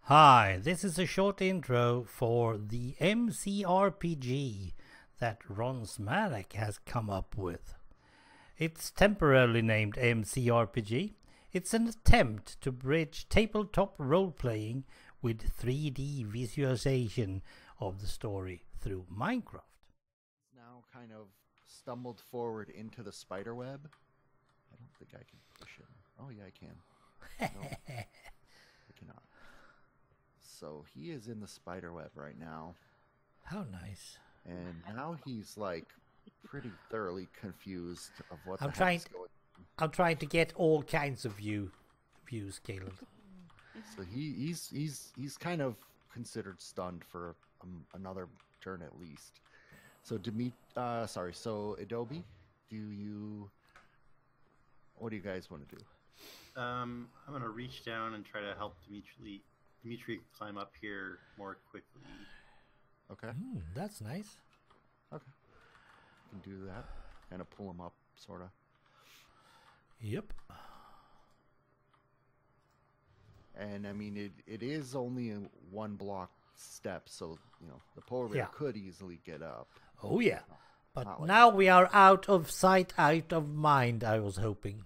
Hi, this is a short intro for the MCRPG that Rsmalec has come up with. It's temporarily named MCRPG. It's an attempt to bridge tabletop role-playing with 3D visualization of the story through Minecraft. Now kind of stumbled forward into the spider web. I don't think I can push him. Oh yeah, I can. No, I cannot. So he is in the spider web right now. How nice. And now he's like pretty thoroughly confused of what the I'm heck is going on. I'm trying to get all kinds of views, Caleb. So he's kind of considered stunned for another turn at least. So so Adobe, what do you guys want to do? I'm gonna reach down and try to help Dimitri climb up here more quickly. Okay. That's nice. Okay. You can do that. Kind of pull him up, sort of. Yep. And I mean, it is only a one block step, so the polar bear could easily get up. Oh yeah. But Not like now we are out of sight, out of mind, I was hoping.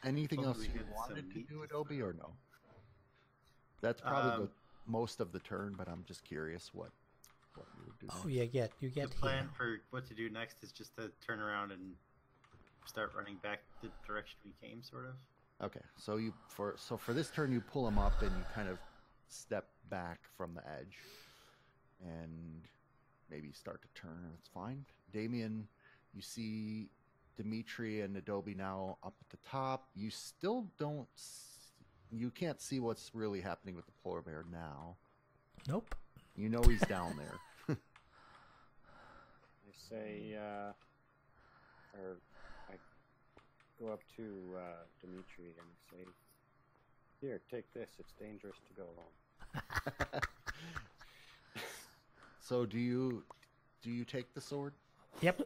Anything else Hopefully you we get wanted some to meat do, and Adobe, or no? That's probably most of the turn, but I'm just curious what you would do. Oh, you get The here. plan for what to do next is just to turn around and start running back the direction we came, sort of. Okay, so for this turn, you pull him up and you kind of step back from the edge, and maybe start to turn. That's fine. Damien, you see Dimitri and Adobe now up at the top. You still don't. You can't see what's really happening with the polar bear now. Nope. You know he's down there. I say, or I go up to Dimitri and say, "Here, take this. It's dangerous to go alone." So do you take the sword? Yep.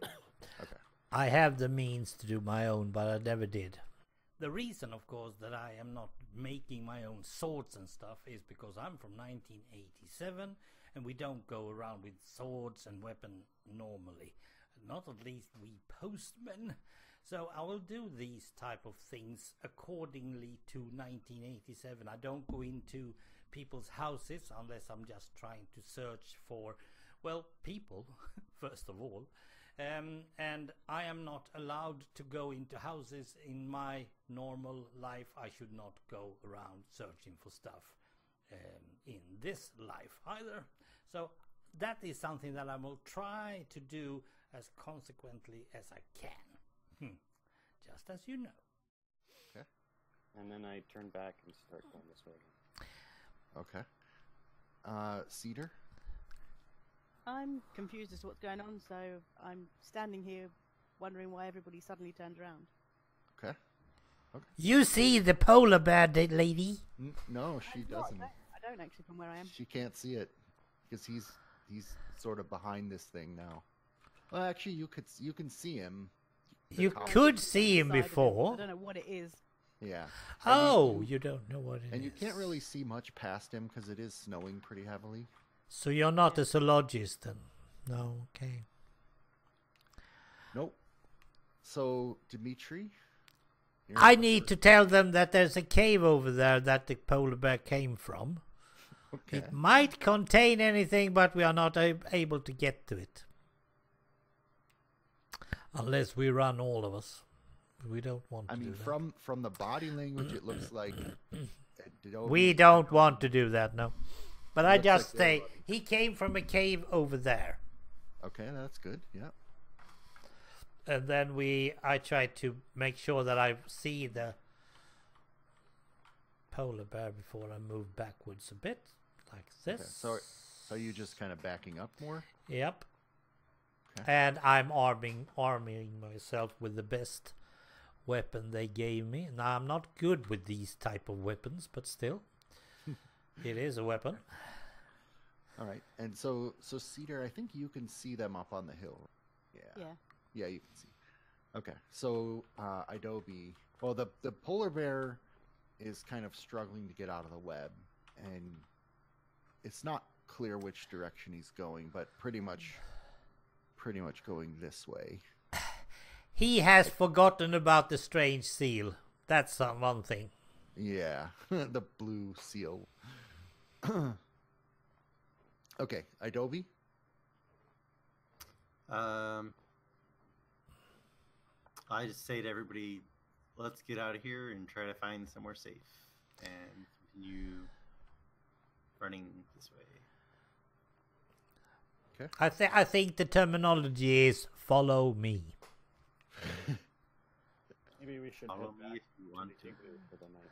Okay. I have the means to do my own, but I never did. The reason, of course, that I am not making my own swords and stuff is because I'm from 1987 and we don't go around with swords and weapons normally. Not at least we postmen. So I will do these type of things accordingly to 1987. I don't go into people's houses unless I'm just trying to search for, well, people, first of all. And I am not allowed to go into houses in my normal life. I should not go around searching for stuff in this life either. So that is something that I will try to do as consequently as I can. Just as you know. Okay. And then I turn back and start going this way again. Okay. Cedar? I'm confused as to what's going on, so I'm standing here wondering why everybody suddenly turned around. Okay. You see the polar bear lady? No, she doesn't. I don't actually from where I am. She can't see it because he's sort of behind this thing now. Well, actually, you can see him. You could see him Side of it. before. I don't know what it is. Yeah. Oh, you don't know what it is. And you can't really see much past him because it is snowing pretty heavily. So you're not a zoologist then? No, okay. Nope. So, Dimitri? I need to tell them that there's a cave over there that the polar bear came from. Okay. It might contain anything, but we are not able to get to it. Unless we run all of us. We don't want to do that. From the body language, it looks like... We don't want to do that, no. But I just like say, he came from a cave over there. Okay, that's good, yeah. And then I try to make sure that I see the polar bear before I move backwards a bit, like this. Okay, so you just kind of backing up more? Yep. Okay. And I'm arming myself with the best weapon they gave me. Now, I'm not good with these type of weapons, but still, it is a weapon. All right, and so Cedar, I think you can see them up on the hill. Yeah. Yeah. Yeah, you can see. Okay, so Adobe, Well, the polar bear is kind of struggling to get out of the web, and it's not clear which direction he's going, but pretty much going this way. He has forgotten about the strange seal. That's one thing. Yeah, the blue seal. Okay, Adobe. I just say to everybody, let's get out of here and try to find somewhere safe and continue running this way. Okay. I think the terminology is follow me. Maybe we should Follow head me back if you want the to. Igloo for the night.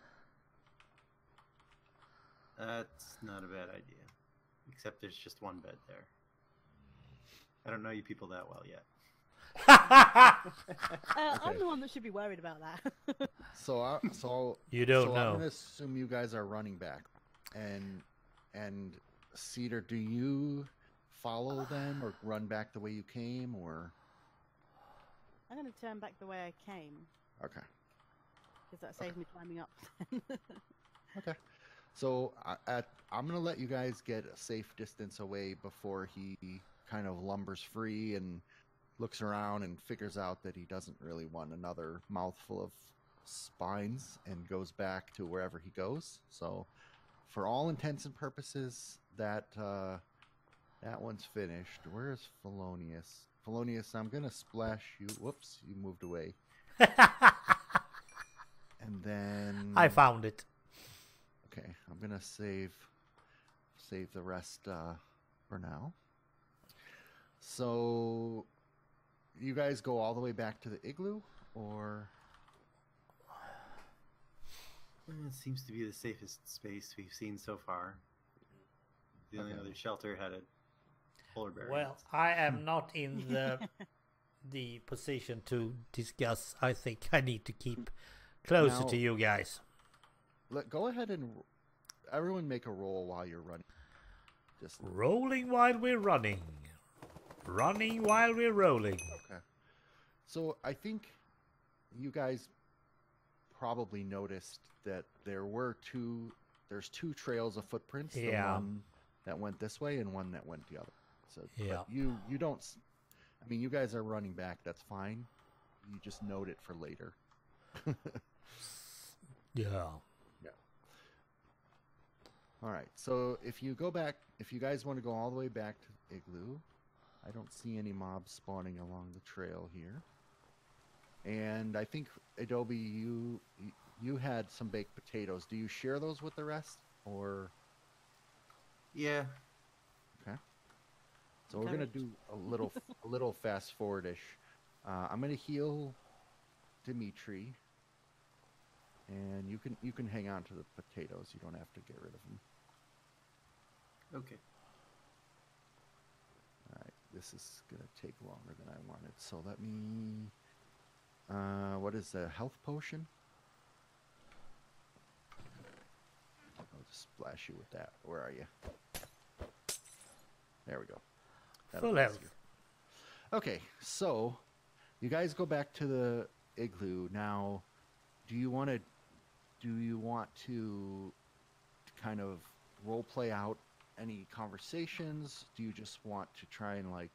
That's not a bad idea. Except there's just one bed there. I don't know you people that well yet. I'm the one that should be worried about that. So You don't so know. I'm gonna assume you guys are running back, and Cedar, do you follow them or run back the way you came, or? I'm going to turn back the way I came, Okay. because that saves me climbing up. Okay. So I'm gonna let you guys get a safe distance away before he kind of lumbers free and looks around and figures out that he doesn't really want another mouthful of spines and goes back to wherever he goes. So, for all intents and purposes, that one's finished. Where is Fellonius? Fellonius, I'm gonna splash you. Whoops, you moved away. And then I found it. Okay, I'm gonna save the rest for now. So, you guys go all the way back to the igloo, or? It seems to be the safest space we've seen so far. The only Okay. other shelter had a polar bear. in Well, it. I am not in the position to discuss. I think I need to keep closer Now- to you guys. Go ahead and everyone make a roll while you're running. Just Rolling while we're running. Running while we're rolling. okay. So I think you guys probably noticed that there's two trails of footprints. Yeah. The one that went this way and one that went the other. So Yeah. but you don't. I mean, you guys are running back. That's fine. You just note it for later. Yeah. All right. So if you guys want to go all the way back to the igloo, I don't see any mobs spawning along the trail here. And I think Adobe, you had some baked potatoes. Do you share those with the rest, or? Yeah. Okay. So we're gonna do a little fast forwardish. I'm gonna heal Dimitri, and you can hang on to the potatoes. You don't have to get rid of them. Okay. All right, this is gonna take longer than I wanted. So let me. What is the health potion? I'll just splash you with that. Where are you? There we go. That'll Full be health. easier. Okay, so you guys go back to the igloo now. Do you want to kind of role play out any conversations? Do you just want to try and like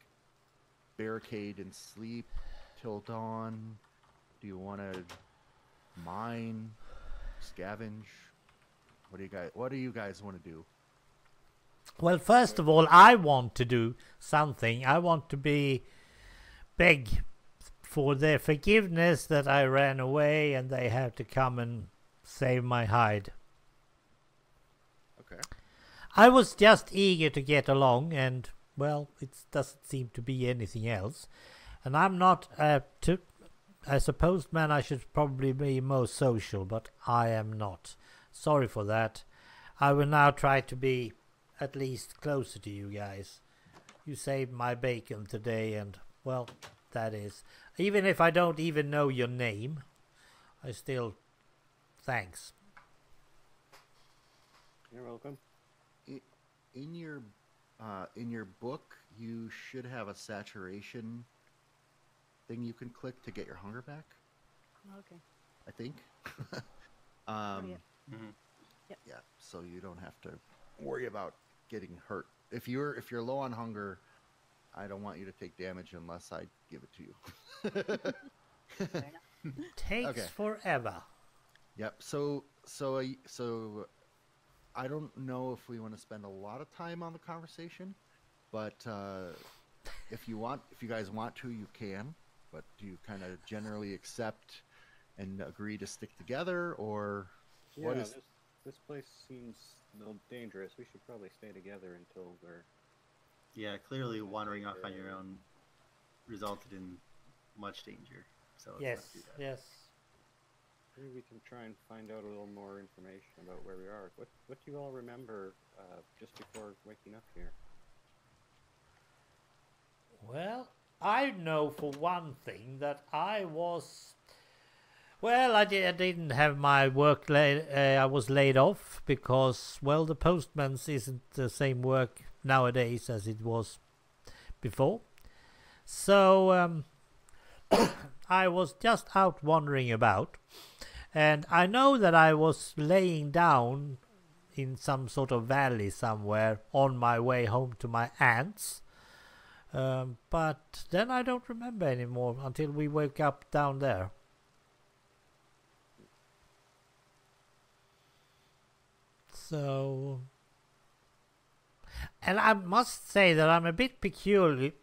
barricade and sleep till dawn? Do you want to mine, scavenge? What do you guys want to do? Well, first of all, I want to do something. I want to beg for their forgiveness that I ran away and they have to come and save my hide. Okay. I was just eager to get along, and well, it doesn't seem to be anything else. And I'm not as a postman, I should probably be most social, but I am not. Sorry for that. I will now try to be at least closer to you guys. You saved my bacon today, and well, that is. Even if I don't even know your name, I still thanks. You're welcome. In your book, you should have a saturation thing you can click to get your hunger back. Okay. I think. Oh, yeah. Mhm. Yeah, so you don't have to worry about getting hurt. If you're low on hunger, I don't want you to take damage unless I give it to you. Fair enough. Takes Okay. forever. Yep. So I don't know if we want to spend a lot of time on the conversation, but if you guys want to, you can. But do you kind of generally accept and agree to stick together, or Yeah, what is? this place seems no dangerous. We should probably stay together until we're. Yeah, clearly wandering off on your own resulted in much danger. So let's Yes, not do that. yes. Maybe we can try and find out a little more information about where we are. What do you all remember just before waking up here? Well, I know for one thing that I was. Well, I didn't have my work. I was laid off because, well, the postman's isn't the same work nowadays as it was before. So I was just out wandering about, and I know that I was laying down in some sort of valley somewhere on my way home to my aunt's. But then I don't remember anymore until we woke up down there. So, and I must say that I'm a bit peculiarly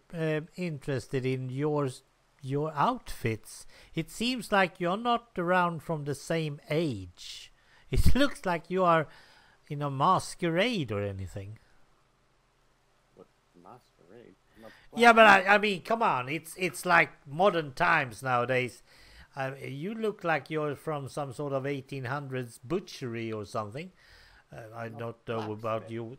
interested in your outfits. It seems like you're not around from the same age. It looks like you are in a masquerade or anything. What masquerade? Yeah, but I mean, come on, it's like modern times nowadays. You look like you're from some sort of 1800s butchery or something. I don't know about you.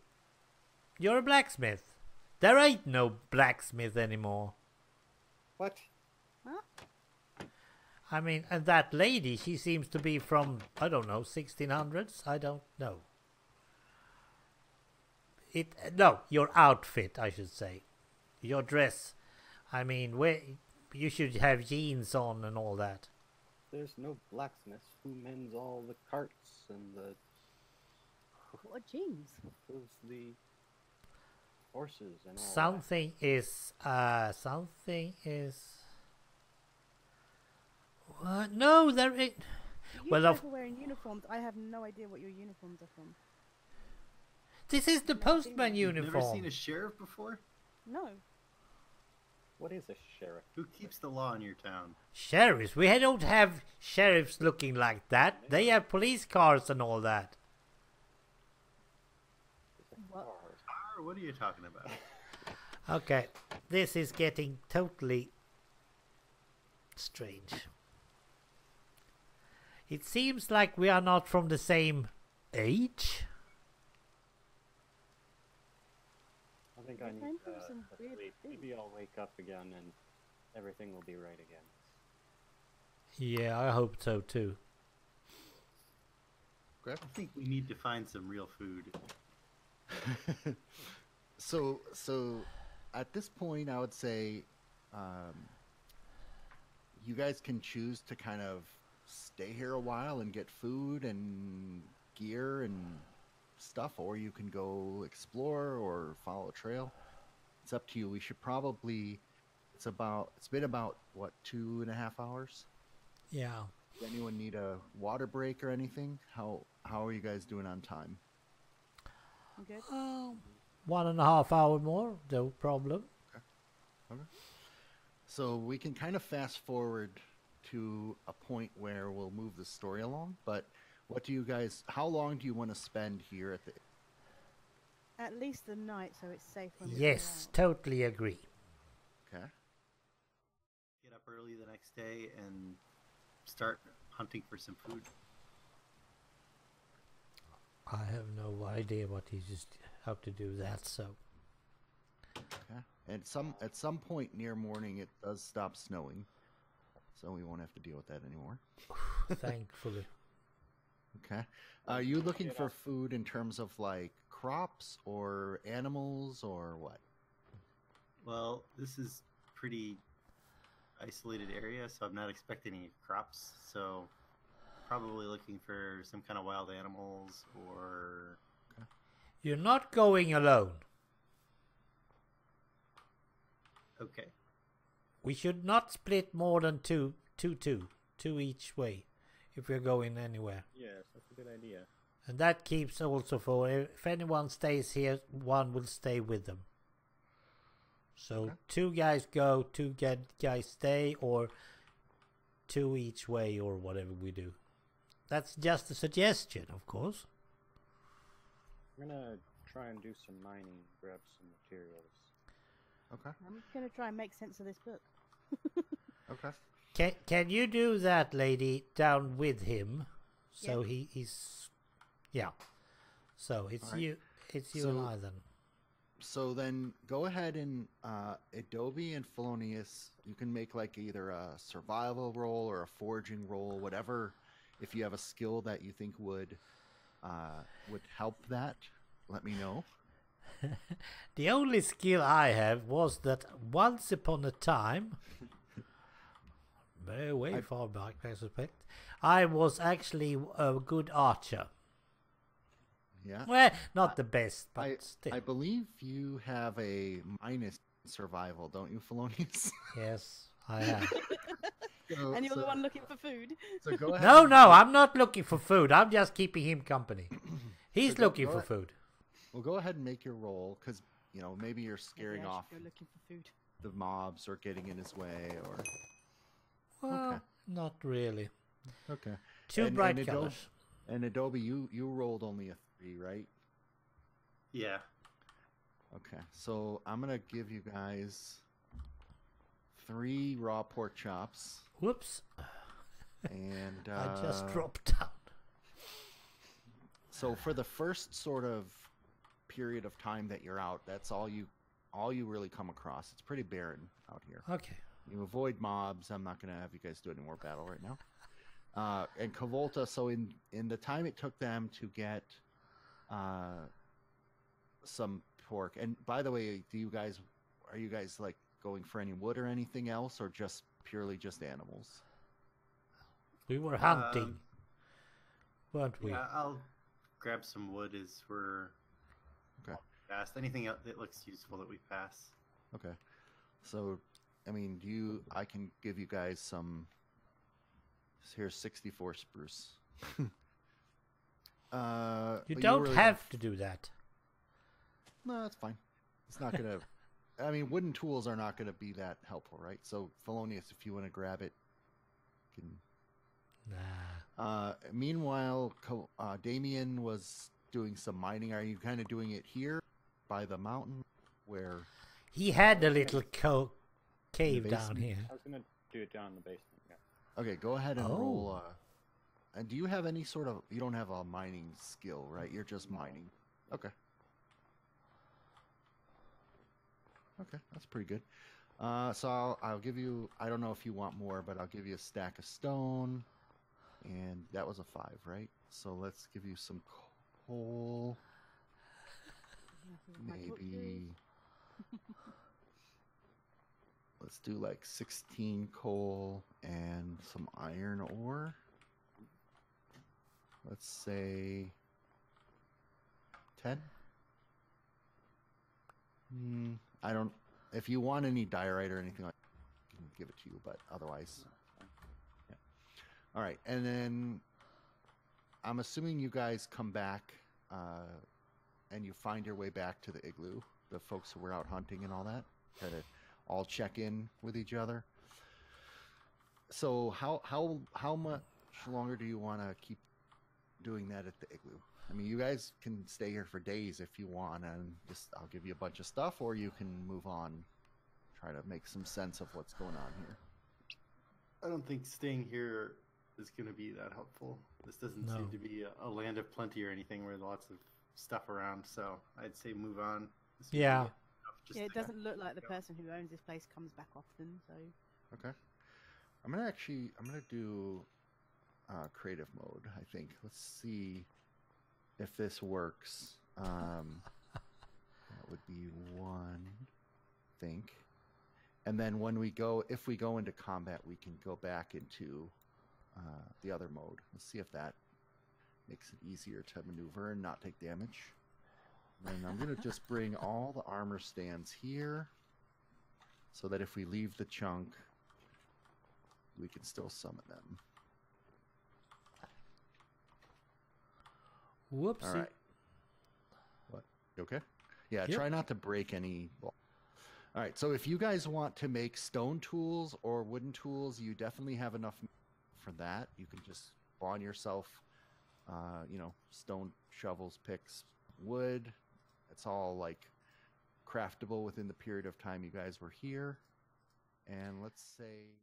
You're a blacksmith. There ain't no blacksmith anymore. What? Huh? I mean, and that lady, she seems to be from, I don't know, 1600s? I don't know. No, your outfit, I should say. Your dress. I mean, you should have jeans on and all that. There's no blacksmith who mends all the carts and the What jeans? hooves the horses and all Something is. What? No, there ain't. You Well, guys are wearing uniforms. I have no idea what your uniforms are from. This is the Never seen postman one. You've never uniform. seen a sheriff before? No. that. What is a sheriff? Who keeps the law in your town? Sheriffs? We don't have sheriffs looking like that. They have police cars and all that. What? What are you talking about? Okay, this is getting totally strange. It seems like we are not from the same age. I think We I need came from some a weird sleep. things. Maybe I'll wake up again and everything will be right again. Yeah, I hope so too. I think we need to find some real food. So at this point, I would say you guys can choose to kind of stay here a while and get food and gear and stuff, or you can go explore or follow a trail. It's up to you. We should probably. It's been about what, 2.5 hours? Yeah. Does anyone need a water break or anything? How are you guys doing on time? I'm good. 1.5 hour more, no problem. Okay. So we can kind of fast forward to a point where we'll move the story along. But how long do you want to spend here at the? At least the night, so it's safe when we go Yes, out. totally agree. Okay. Get up early the next day and start hunting for some food. I have no idea how to do that, so. Okay. And at some point near morning, it does stop snowing, so we won't have to deal with that anymore. Thankfully. Okay. Are you looking for food in terms of like crops or animals or what? Well, this is pretty isolated area, so I'm not expecting any crops. So probably looking for some kind of wild animals or... You're not going alone. Okay. We should not split more than two each way if we're going anywhere. Yes, that's a good idea. And that keeps also for if anyone stays here, one will stay with them. So Okay. 2 guys go, 2 guys stay, or 2 each way, or whatever we do. That's just a suggestion, of course. I'm gonna try and do some mining, grab some materials. Okay. I'm going to try and make sense of this book. Okay. Can you do that, lady, down with him? So Yeah. he's yeah. So it's Alright. it's you So- and I then. So then go ahead and Adobe and Fellonius, you can make like either a survival roll or a foraging roll, whatever. If you have a skill that you think would help that, let me know. The only skill I have was that once upon a time, way far back, I suspect, I was actually a good archer. Yeah. Well, not the best, but still. I believe you have a minus survival, don't you, Fellonius? Yes, I have. And you're the one looking for food. So go ahead. No, I'm not looking for food. I'm just keeping him company. He's So go looking for ahead. food. Well, go ahead and make your roll, because maybe you're scaring Maybe I should off go looking for food. the mobs or getting in his way, or Well, Okay. not really. okay. Two And- bright and Adobe- colors. And Adobe, you rolled only a 3, right? Yeah. Okay, so I'm gonna give you guys 3 raw pork chops, Whoops! and I just dropped down. So for the first sort of period of time that you're out, that's all you really come across. It's pretty barren out here. Okay. You avoid mobs. I'm not gonna have you guys do any more battle right now. And Cavolta. So in the time it took them to get some pork. And by the way, are you guys like going for any wood or anything else, or just purely just animals? We were hunting, weren't we? Yeah, I'll grab some wood as we're Okay. past. Anything else that looks useful that we pass. Okay. So, I mean, I can give you guys some. Here's 64 spruce. You But don't really have to do that. No, that's fine. It's not gonna. I mean, wooden tools are not gonna be that helpful, right? So, Fellonius, if you want to grab it, you can. Nah. Meanwhile, Damien was doing some mining. Are you kind of doing it here by the mountain where? He had a little cave down basement? here. I was gonna do it down in the basement. Yeah. Okay, go ahead and Oh. roll. And do you have any sort of? You don't have a mining skill, right? You're just mining. Okay. Okay, that's pretty good. So I'll give you. I don't know if you want more, but I'll give you a stack of stone, and that was a 5, right? So let's give you some coal. Maybe. Let's do like 16 coal and some iron ore. Let's say 10. I don't. If you want any diorite or anything like that, I can give it to you, but otherwise. Yeah. All right, and then I'm assuming you guys come back and you find your way back to the igloo. The folks who were out hunting and all that, try to all check in with each other. So how much longer do you want to keep doing that at the igloo? I mean, you guys can stay here for days if you want, and just I'll give you a bunch of stuff, or you can move on, try to make some sense of what's going on here. I don't think staying here is going to be that helpful. This doesn't No. seem to be a land of plenty or anything where there's lots of stuff around. So I'd say move on. This would be Yeah. enough just Yeah, it to- doesn't look like the person who owns this place comes back often, so Okay. I'm gonna do creative mode. I think. Let's see if this works. That would be one. I think. And then if we go into combat, we can go back into the other mode. Let's see if that makes it easier to maneuver and not take damage. And I'm going to just bring all the armor stands here so that if we leave the chunk, we can still summon them. Whoopsie. All right. What? You okay? Yeah, Yep. try not to break any. All right, so if you guys want to make stone tools or wooden tools, you definitely have enough for that. You can just spawn yourself, stone shovels, picks, wood. It's all like craftable within the period of time you guys were here. And let's say